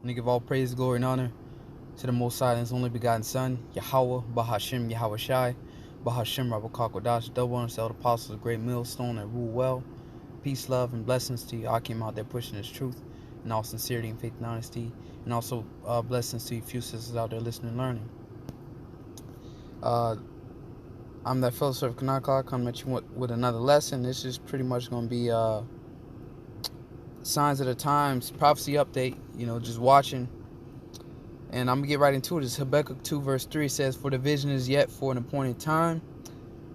And to give all praise, glory, and honor to the Most High and His only begotten Son, Yahweh, Bahashim, Yahweh Shai, Bahashim, Rabakakwadash, double honors to all the apostles, of great millstone that rule well. Peace, love, and blessings to you. I came out there pushing His truth in all sincerity and faith and honesty. And also blessings to you few sisters out there listening and learning. I'm that fellowship of Kanaka coming at you with another lesson. This is pretty much going to be signs of the times, prophecy update, just watching. And I'm going to get right into it. It's Habakkuk 2 verse 3 says, "For the vision is yet for an appointed time,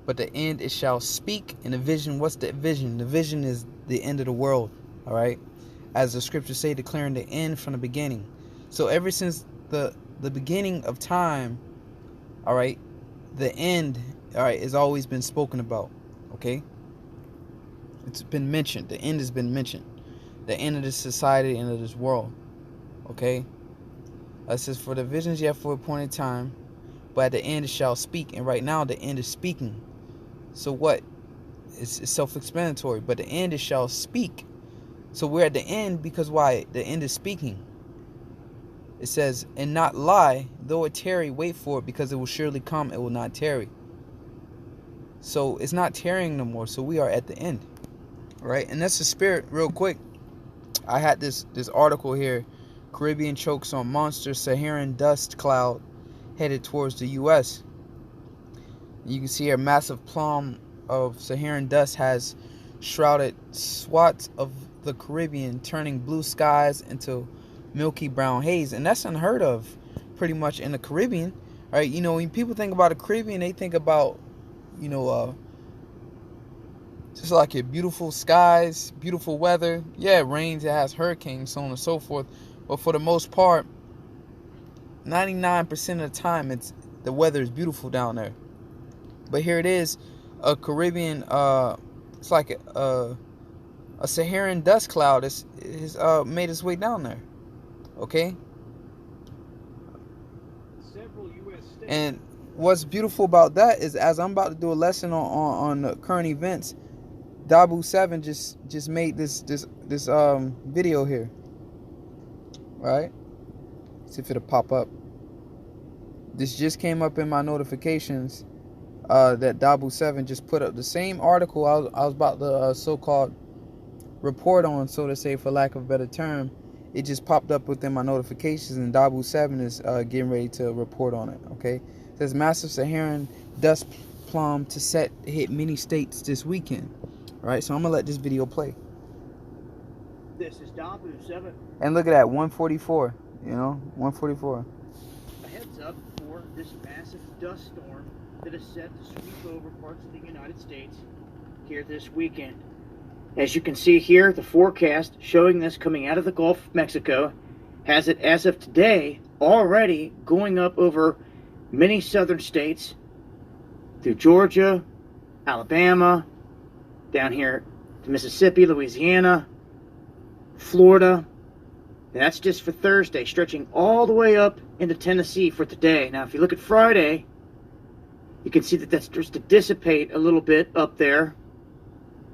but the end it shall speak." And the vision, what's the vision? The vision is the end of the world, all right? As the scriptures say, declaring the end from the beginning. So ever since the beginning of time, all right, the end, all right, has always been spoken about, okay? It's been mentioned. The end has been mentioned. The end of this society, the end of this world, okay? It says, "For the visions yet for a appointed time, but at the end it shall speak." And right now the end is speaking. So what? It's self-explanatory. But the end it shall speak. So we're at the end because why? The end is speaking. It says, "And not lie, though it tarry, wait for it, because it will surely come, it will not tarry." So it's not tarrying no more. So we are at the end. Right? And that's the spirit. Real quick, I had this article here. Caribbean chokes on monster Saharan dust cloud headed towards the U.S. You can see here, massive plume of Saharan dust has shrouded swaths of the Caribbean, turning blue skies into milky brown haze. And that's unheard of pretty much in the Caribbean, right? When people think about the Caribbean, they think about, just like your beautiful skies, beautiful weather. Yeah, it rains, it has hurricanes, so on and so forth. But for the most part, 99% of the time, the weather is beautiful down there. But here it is, a Caribbean, it's like a Saharan dust cloud has made its way down there. Okay? And what's beautiful about that is, as I'm about to do a lesson on the current events, Dabu 7 just made this video here. Right? See if it'll pop up. This just came up in my notifications that Dabu 7 just put up the same article I was about to so-called report on, so to say, for lack of a better term. It just popped up within my notifications, and Dabu 7 is getting ready to report on it. Okay, it says massive Saharan dust plume to hit many states this weekend. All right, so I'm gonna let this video play. This is Dabu 7. And look at that, 144. 144. A heads up for this massive dust storm that is set to sweep over parts of the United States here this weekend. As you can see here, the forecast showing this coming out of the Gulf of Mexico has it, as of today, already going up over many southern states through Georgia, Alabama, down here to Mississippi, Louisiana, Florida. And that's just for Thursday, stretching all the way up into Tennessee for today. Now, if you look at Friday, you can see that that's just to dissipate a little bit up there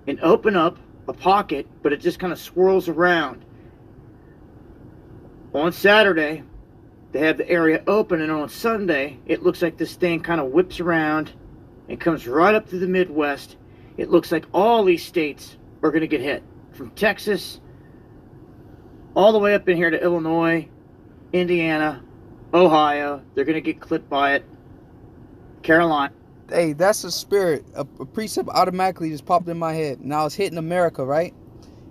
and open up a pocket, but it just kind of swirls around. On Saturday, they have the area open, and on Sunday, it looks like this thing kind of whips around and comes right up to the Midwest. It looks like all these states are going to get hit, from Texas all the way up in here to Illinois, Indiana, Ohio. They're going to get clipped by it. Carolina. Hey, that's a spirit. A precept automatically just popped in my head. Now it's hitting America, right?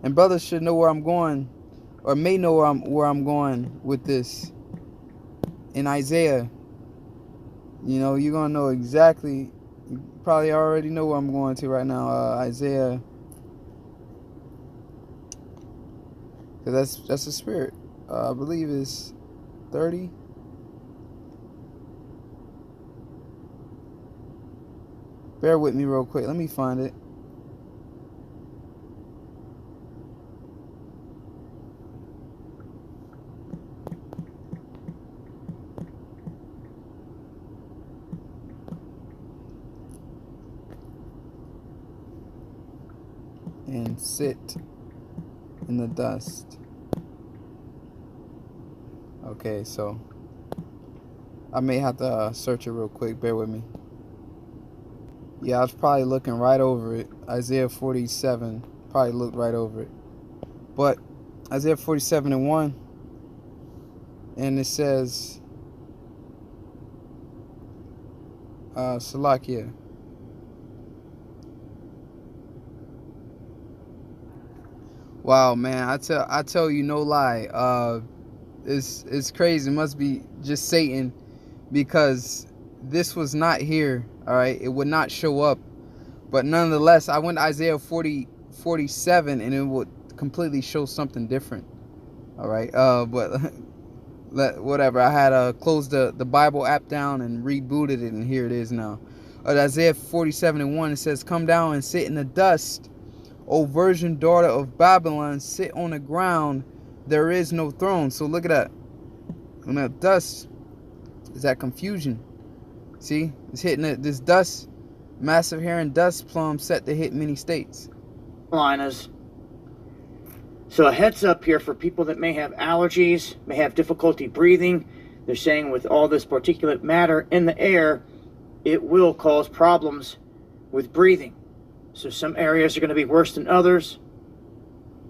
And brothers should know where I'm going, or may know where I'm going with this. In Isaiah, you're gonna know exactly. You probably already know where I'm going to right now. Isaiah, because that's a spirit. I believe it's 30. Bear with me real quick. Let me find it. And sit in the dust. Okay, so I may have to search it real quick. Bear with me. Yeah, I was probably looking right over it. Isaiah 47. Probably looked right over it. But Isaiah 47:1, and it says, Salakia. Wow, man, I tell you no lie. It's crazy. It must be just Satan, because this was not here. All right, it would not show up. But nonetheless, I went to Isaiah 47, and it would completely show something different. All right, but whatever. I had closed the Bible app down and rebooted it, and here it is now. Isaiah 47:1, it says, "Come down and sit in the dust, O virgin daughter of Babylon, sit on the ground. There is no throne." So look at that. And that dust is that confusion. See, it's hitting this dust. Massive hair and dust plume set to hit many states. Linus. So a heads up here for people that may have allergies, may have difficulty breathing. They're saying with all this particulate matter in the air, it will cause problems with breathing. So some areas are going to be worse than others.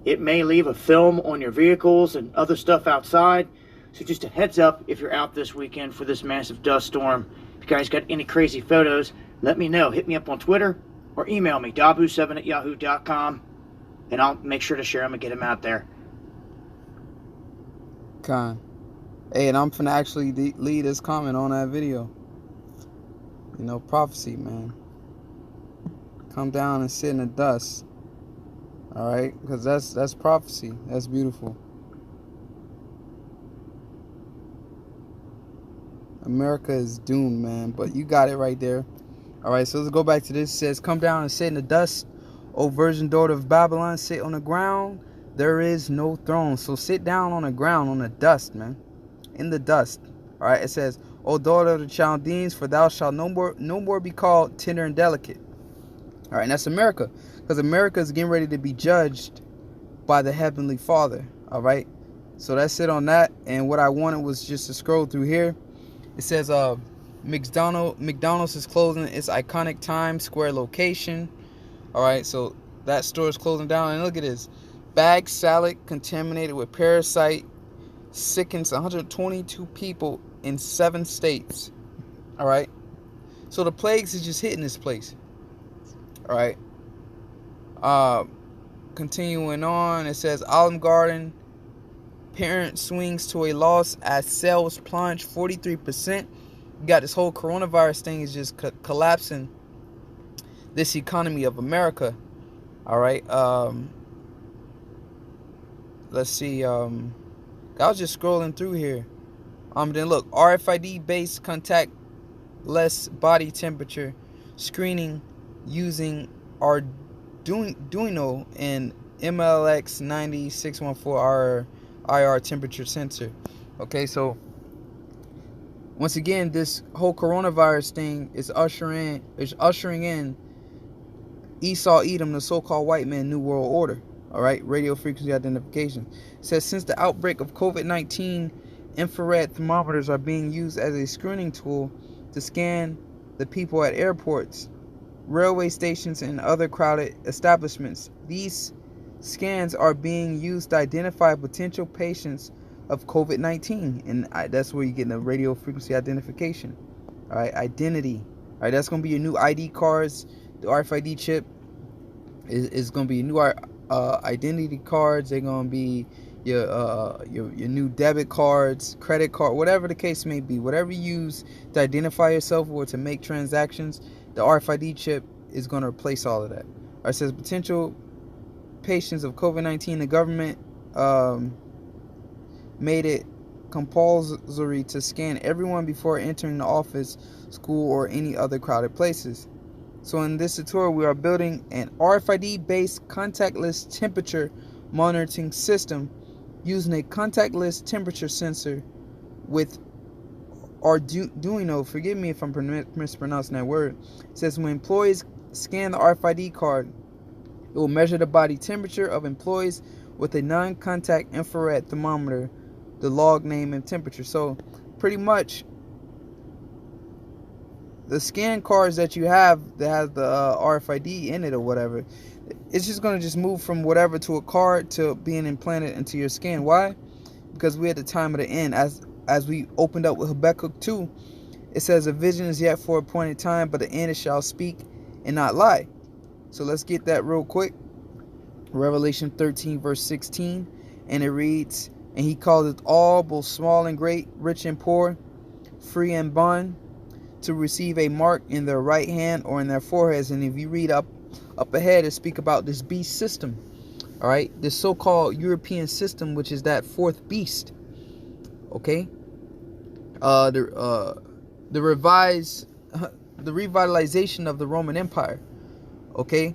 It may leave a film on your vehicles and other stuff outside. So just a heads up if you're out this weekend for this massive dust storm. If you guys got any crazy photos, let me know. Hit me up on Twitter or email me, dabu7@yahoo.com, and I'll make sure to share them and get them out there. Con. Hey, and I'm finna actually leave this comment on that video. You know, prophecy, man. Come down and sit in the dust. All right, because that's prophecy. That's beautiful. America is doomed, man. But you got it right there. All right, so let's go back to this. It says, "Come down and sit in the dust, O virgin daughter of Babylon. Sit on the ground. There is no throne." So sit down on the ground, on the dust, man. In the dust. All right, it says, "O daughter of the Chaldeans, for thou shalt no more be called tender and delicate." All right, and that's America, because America is getting ready to be judged by the Heavenly Father. All right, so that's it on that. And what I wanted was just to scroll through here. It says, McDonald's is closing its iconic Times Square location. All right, so that store is closing down. And look at this. Bag salad contaminated with parasite sickens 122 people in 7 states. All right, so the plagues is just hitting this place. All right, continuing on, it says Olive Garden parent swings to a loss as sales plunge 43%. You got this whole coronavirus thing is just collapsing this economy of America. All right, let's see. I was just scrolling through here. Then look, RFID based contactless body temperature screening using Arduino and MLX 9614 IR temperature sensor. Okay, so once again, this whole coronavirus thing is ushering in Esau Edom, the so-called white man, New World Order. All right, radio frequency identification. It says, since the outbreak of COVID-19, infrared thermometers are being used as a screening tool to scan the people at airports, railway stations, and other crowded establishments. These scans are being used to identify potential patients of COVID-19, and that's where you get the radio frequency identification. All right, identity. All right, that's going to be your new ID cards. The RFID chip is going to be new identity cards. They're going to be your new debit cards, credit card, whatever the case may be. Whatever you use to identify yourself or to make transactions, the RFID chip is going to replace all of that. All right, it says potential patients of COVID-19. The government made it compulsory to scan everyone before entering the office, school, or any other crowded places. So in this tutorial, we are building an RFID-based contactless temperature monitoring system using a contactless temperature sensor with Arduino. Forgive me if I'm mispronouncing that word. It says when employees scan the RFID card, it will measure the body temperature of employees with a non-contact infrared thermometer. the log name and temperature. So pretty much the scan cards that you have that has the RFID in it or whatever, it's just going to just move from whatever to a card to being implanted into your skin. Why? Because we're at the time of the end. As we opened up with Habakkuk 2, it says, a vision is yet for a appointed time, but the end it shall speak and not lie. So let's get that real quick. Revelation 13 verse 16, and it reads, and he called it all, both small and great, rich and poor, free and bond, to receive a mark in their right hand or in their foreheads. And if you read up ahead, it speak about this beast system. All right, this so-called European system, which is that fourth beast. Okay, the revitalization of the Roman Empire. Okay,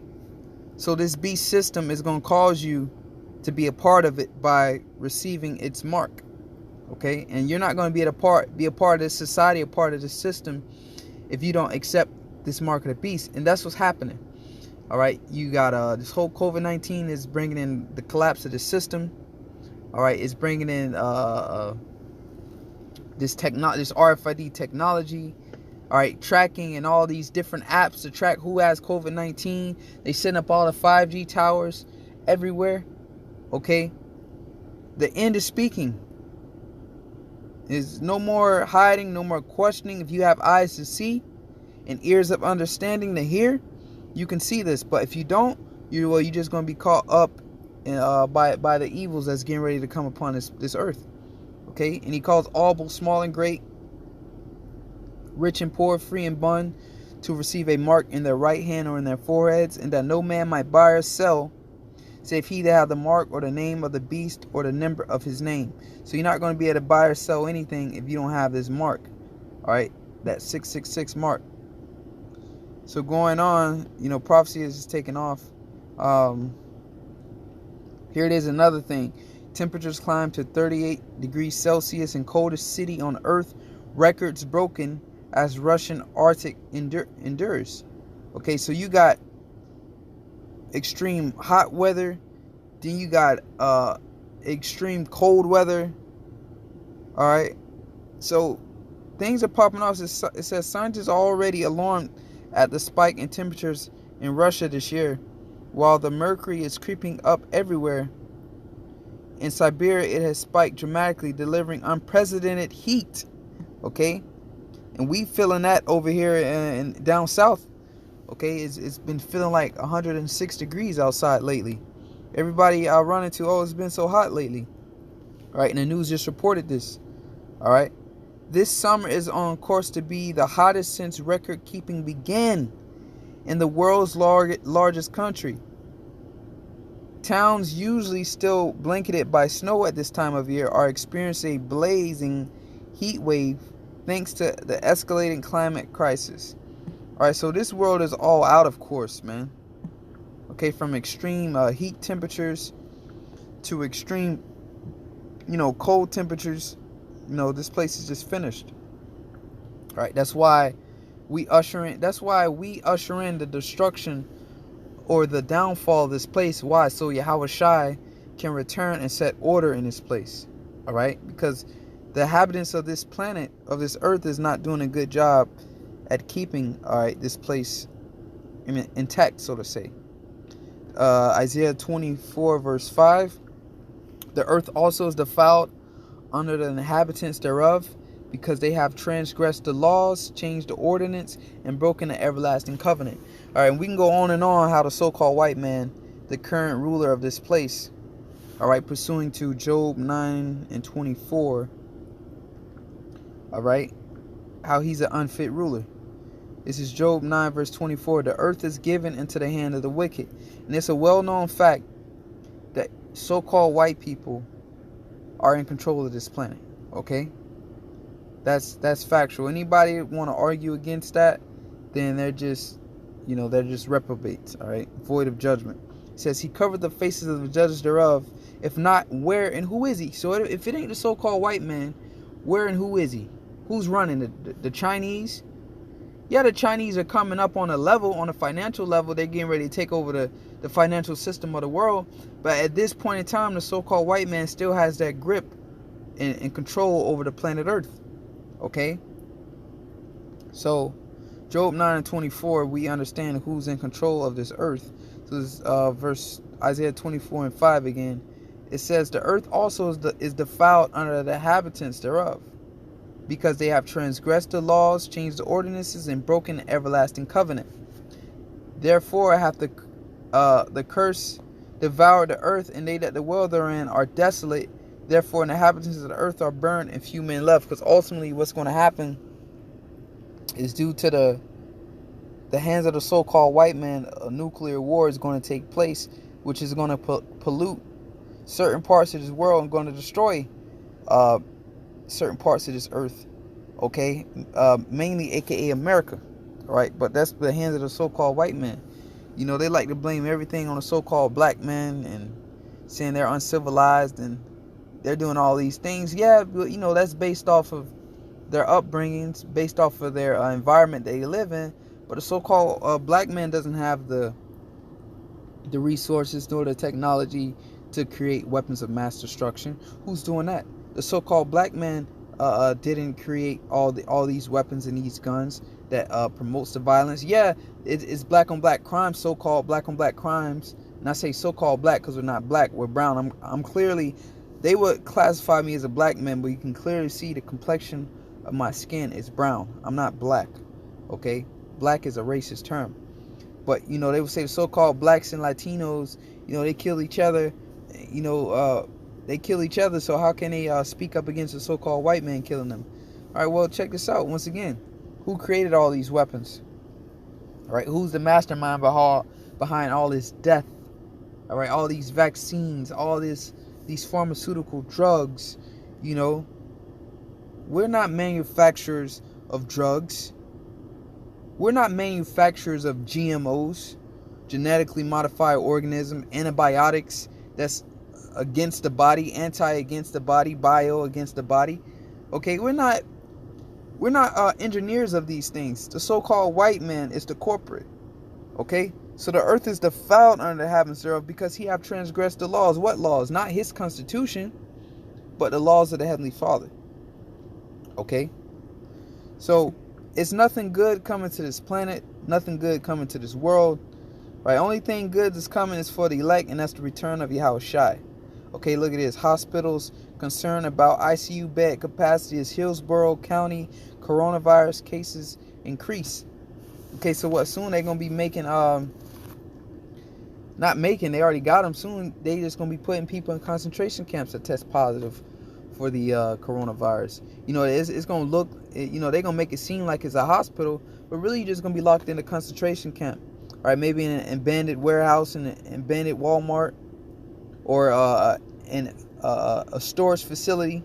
so this beast system is going to cause you to be a part of it by receiving its mark. Okay, and you're not going to be a part of this society, a part of this system, if you don't accept this mark of the beast. And that's what's happening. All right, you got this whole COVID-19 is bringing in the collapse of the system. All right, it's bringing in this RFID technology. All right, tracking and all these different apps to track who has COVID-19. They set up all the 5G towers everywhere. Okay, the end is speaking. There's no more hiding, no more questioning. If you have eyes to see and ears of understanding to hear, you can see this. But if you don't, you're just going to be caught up by the evils that's getting ready to come upon this earth. Okay, and he calls all, both small and great, rich and poor, free and bond, to receive a mark in their right hand or in their foreheads, and that no man might buy or sell, save he that have the mark or the name of the beast or the number of his name. So you're not going to be able to buy or sell anything if you don't have this mark. All right, that 666 mark. So going on, prophecy is just taking off. Here it is, another thing. Temperatures climb to 38 degrees Celsius in coldest city on earth. Records broken as Russian Arctic endures. Okay, so you got extreme hot weather, then you got extreme cold weather. All right, so things are popping off. It says scientists are already alarmed at the spike in temperatures in Russia this year, while the mercury is creeping up everywhere. In Siberia, it has spiked dramatically, delivering unprecedented heat. Okay, and we feeling that over here and down south. Okay, it's been feeling like 106 degrees outside lately. Everybody I run into, it's been so hot lately. All right, and the news just reported this. All right, this summer is on course to be the hottest since record keeping began in the world's largest country. Towns usually still blanketed by snow at this time of year are experiencing a blazing heat wave thanks to the escalating climate crisis. All right, so this world is all out of course, man. Okay, from extreme heat temperatures to extreme, cold temperatures. This place is just finished. All right, that's why we usher in the destruction or the downfall of this place. Why? So Yahweh Shai can return and set order in this place. All right, because the inhabitants of this planet, of this earth, is not doing a good job at keeping this place intact, so to say. Isaiah 24 verse 5, the earth also is defiled under the inhabitants thereof, because they have transgressed the laws, changed the ordinance, and broken the everlasting covenant. All right, and we can go on and on how the so-called white man, the current ruler of this place, all right, pursuing to Job 9 and 24, all right, how he's an unfit ruler. This is Job 9 verse 24. The earth is given into the hand of the wicked. And it's a well-known fact that so-called white people are in control of this planet. Okay? That's factual. Anybody want to argue against that, then they're just reprobates, all right? Void of judgment. It says he covered the faces of the judges thereof. If not, where and who is he? So if it ain't the so-called white man, where and who is he? Who's running? The Chinese? Yeah, the Chinese are coming up on a financial level. They're getting ready to take over the financial system of the world. But at this point in time, the so-called white man still has that grip in control over the planet Earth. Okay? So, Job 9 and 24, we understand who's in control of this earth. So this verse Isaiah 24 and 5 again. It says, the earth also is defiled under the inhabitants thereof, because they have transgressed the laws, changed the ordinances, and broken the everlasting covenant. Therefore hath the curse devoured the earth, and they that dwell therein are desolate. Therefore the inhabitants of the earth are burned, and few men left. Because ultimately what's going to happen is, due to the hands of the so-called white man, a nuclear war is going to take place, which is going to pollute certain parts of this world and going to destroy certain parts of this earth. Okay, mainly aka America. All right, but that's the hands of the so-called white man. You know, they like to blame everything on the so-called black man and saying they're uncivilized and they're doing all these things. Yeah, but you know, that's based off of their upbringings, based off of their environment they live in. But the so-called black man doesn't have the resources nor the technology to create weapons of mass destruction. Who's doing that? The so-called black man didn't create all these weapons and these guns that promotes the violence. Yeah, it's black on black crimes, so-called black on black crimes. And I say so-called black because we're not black, we're brown. I'm clearly, they would classify me as a black man, but you can clearly see the complexion of my skin is brown. I'm not black. Okay, black is a racist term. But you know, they would say the so-called blacks and Latinos, you know, they kill each other. You know, they kill each other. So how can they speak up against the so-called white man killing them? All right, well, check this out once again. Who created all these weapons? All right, who's the mastermind behind all this death? All right, all these vaccines, all these pharmaceutical drugs. You know, we're not manufacturers of drugs. We're not manufacturers of GMOs, genetically modified organism, antibiotics that's against the body, anti against the body, bio against the body. Okay, we're not engineers of these things. The so-called white man is the corporate. Okay, so the earth is defiled under the heavens thereof, because he have transgressed the laws. What laws? Not his constitution, but the laws of the Heavenly Father. Okay, so it's nothing good coming to this planet, nothing good coming to this world. Right? Only thing good that's coming is for the elect, and that's the return of Yahushai. Okay, look at this. Hospitals concerned about ICU bed capacity as Hillsborough County coronavirus cases increase. Okay, so what? Soon they're gonna be making not making, they already got them. Soon they just gonna be putting people in concentration camps that test positive for the coronavirus. You know, it's gonna look, you know, they're gonna make it seem like it's a hospital, but really you're just gonna be locked in a concentration camp. All right, maybe in an abandoned warehouse, in an abandoned Walmart, or in a storage facility.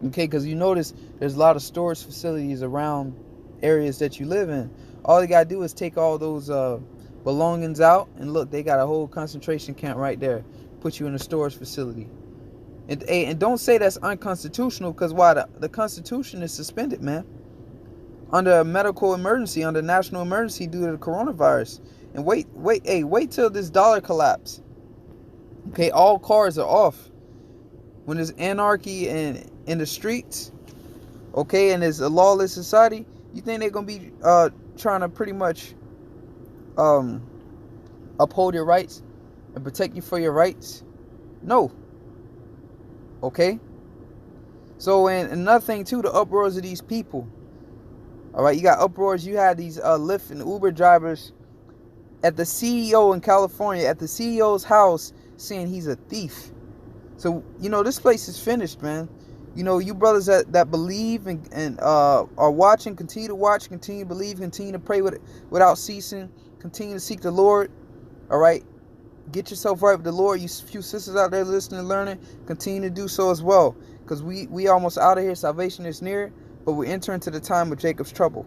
Okay, because you notice there's a lot of storage facilities around areas that you live in. All you gotta do is take all those belongings out, and look, they got a whole concentration camp right there. Put you in a storage facility. And don't say that's unconstitutional, because why? The Constitution is suspended, man. Under a medical emergency, under national emergency due to the coronavirus. And wait till this dollar collapse. Okay, all cars are off. When there's anarchy in the streets, okay, and there's a lawless society, you think they're gonna be trying to pretty much uphold your rights and protect you for your rights? No. Okay. So, and another thing too, the uproars of these people. All right, you got uproars. You had these Lyft and Uber drivers at the CEO in California, at the CEO's house, saying he's a thief. So, you know, this place is finished, man. You know, you brothers that believe and are watching, continue to watch, continue to believe, continue to pray without ceasing, continue to seek the Lord. All right, get yourself right with the Lord. You few sisters out there listening and learning, continue to do so as well, because we almost out of here. Salvation is near, but we're entering to the time of Jacob's trouble.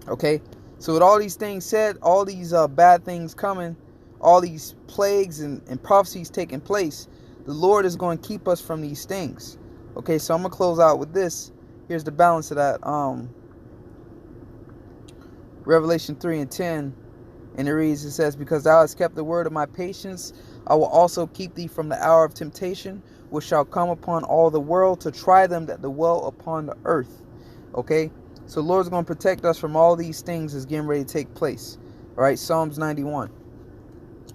Okay, so with all these things said, all these bad things coming, all these plagues and prophecies taking place, the Lord is going to keep us from these things. Okay, so I'm going to close out with this. Here's the balance of that. Revelation 3 and 10. And it reads, it says, because thou hast kept the word of my patience, I will also keep thee from the hour of temptation, which shall come upon all the world to try them that dwell upon the earth. Okay, so the Lord's going to protect us from all these things that's getting ready to take place. All right, Psalms 91.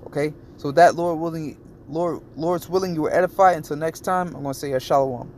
Okay, so that Lord's willing, you were edified. Until next time, I'm going to say a shalom.